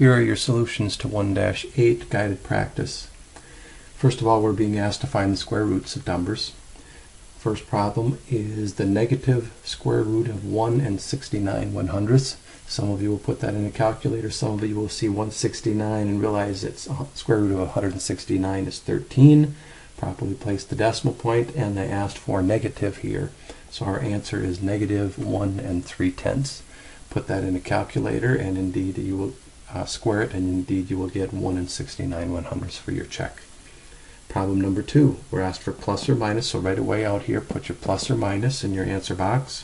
Here are your solutions to 1-8 guided practice. First of all, we're being asked to find the square roots of numbers. First problem is the negative square root of 1 69 100ths. Some of you will put that in a calculator. Some of you will see 169 and realize it's square root of 169 is 13. Properly place the decimal point, and they asked for negative here. So our answer is negative 1 3/10. Put that in a calculator, and indeed you will square it, and indeed you will get 1 69 100ths for your check. Problem number 2, we're asked for plus or minus, so right away out here put your plus or minus in your answer box.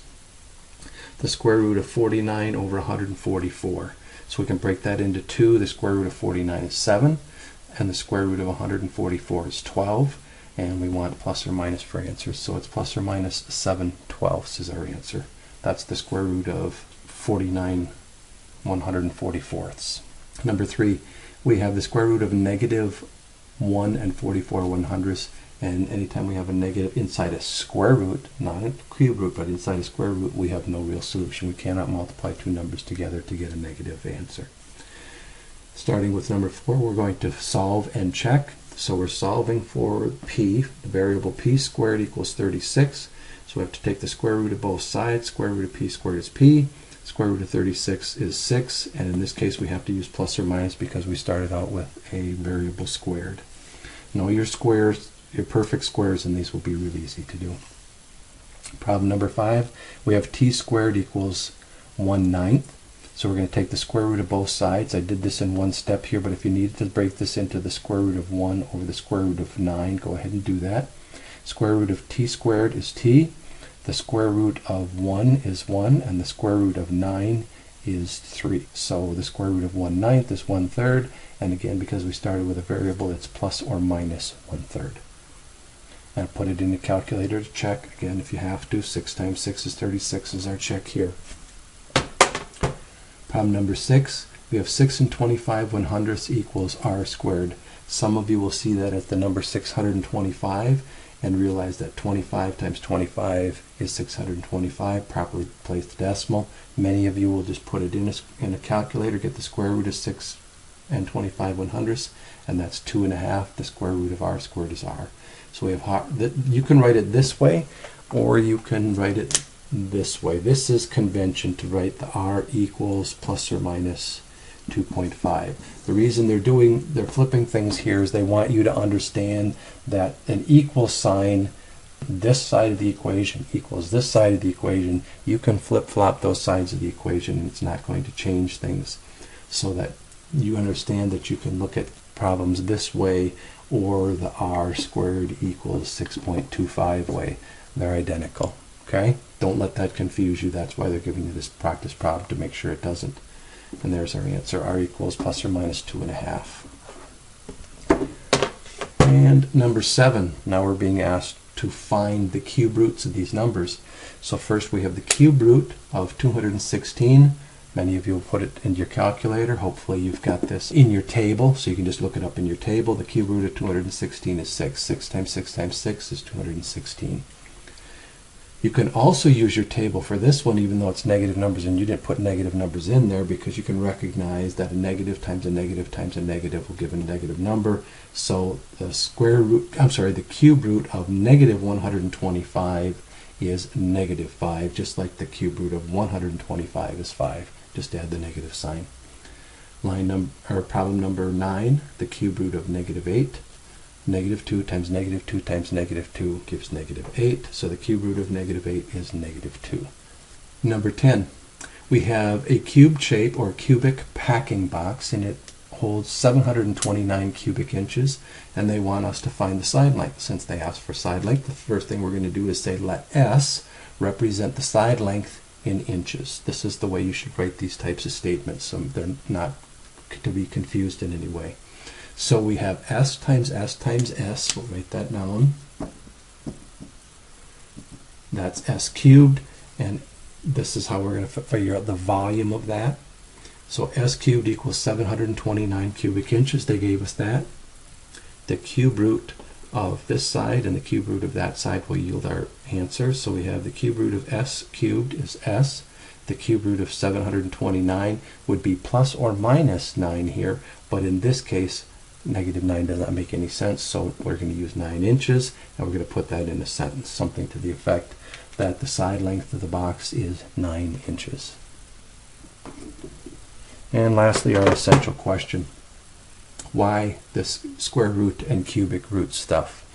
The square root of 49 over 144. So we can break that into 2. The square root of 49 is 7, and the square root of 144 is 12, and we want plus or minus for answers, so it's plus or minus 7/12 is our answer. That's the square root of 49 144ths. Number 3, we have the square root of negative 1 44 100ths, and anytime we have a negative inside a square root, not a cube root, but inside a square root, we have no real solution. We cannot multiply two numbers together to get a negative answer. Starting with number 4, we're going to solve and check. So we're solving for p, the variable p squared equals 36. So we have to take the square root of both sides. Square root of p squared is p. Square root of 36 is 6, and in this case we have to use plus or minus because we started out with a variable squared. Know your squares, your perfect squares, and these will be really easy to do. Problem number 5, we have t squared equals 1/9. So we're going to take the square root of both sides. I did this in one step here, but if you needed to break this into the square root of 1 over the square root of 9, go ahead and do that. Square root of t squared is t. The square root of 1 is 1, and the square root of 9 is 3. So the square root of 1/9 is 1/3, and again, because we started with a variable, it's plus or minus 1/3. And put it in the calculator to check. Again, if you have to, 6 times 6 is 36 is our check here. Problem number 6, we have 6 25 100ths equals r squared. Some of you will see that as the number 625 and realize that 25 times 25 is 625. Properly place the decimal. Many of you will just put it in a calculator, get the square root of 6 25 100ths, and that's 2.5. The square root of r squared is r. So we have, you can write it this way, or you can write it this way. This is convention to write the r equals plus or minus 2.5. The reason they're flipping things here is they want you to understand that an equal sign, this side of the equation equals this side of the equation. You can flip-flop those sides of the equation, and it's not going to change things, so that you understand that you can look at problems this way or the r squared equals 6.25 way. They're identical. Okay? Don't let that confuse you. That's why they're giving you this practice problem, to make sure it doesn't. And there's our answer. R equals plus or minus 2.5. And number 7, now we're being asked to find the cube roots of these numbers. So first we have the cube root of 216. Many of you will put it in your calculator. Hopefully you've got this in your table, so you can just look it up in your table. The cube root of 216 is 6. 6 times 6 times 6 is 216. You can also use your table for this one, even though it's negative numbers and you didn't put negative numbers in there, because you can recognize that a negative times a negative times a negative will give a negative number. So the the cube root of negative 125 is negative 5, just like the cube root of 125 is 5. Just add the negative sign. Problem number 9, the cube root of negative 8. Negative 2 times negative 2 times negative 2 gives negative 8. So the cube root of negative 8 is negative 2. Number 10, we have a cube shape or cubic packing box, and it holds 729 cubic inches, and they want us to find the side length. Since they asked for side length, the first thing we're going to do is say let S represent the side length in inches. This is the way you should write these types of statements, so they're not to be confused in any way. So we have S times S times S. We'll write that down. That's S cubed, and this is how we're going to figure out the volume of that. So S cubed equals 729 cubic inches. They gave us that. The cube root of this side and the cube root of that side will yield our answer. So we have the cube root of S cubed is S. The cube root of 729 would be plus or minus 9 here, but in this case, negative 9 does not make any sense, so we're going to use 9 inches, and we're going to put that in a sentence, something to the effect that the side length of the box is 9 inches. And lastly, our essential question. Why this square root and cubic root stuff?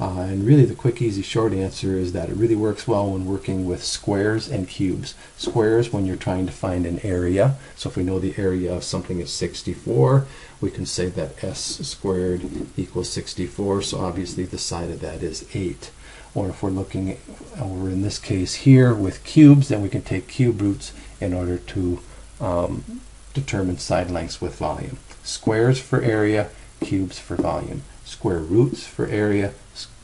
And really the quick, easy, short answer is that it really works well when working with squares and cubes. Squares when you're trying to find an area. So if we know the area of something is 64, we can say that s squared equals 64, so obviously the side of that is 8. Or if we're looking over in this case here with cubes, then we can take cube roots in order to determine side lengths with volume. Squares for area, cubes for volume. Square roots for area,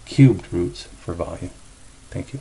cubed roots for volume. Thank you.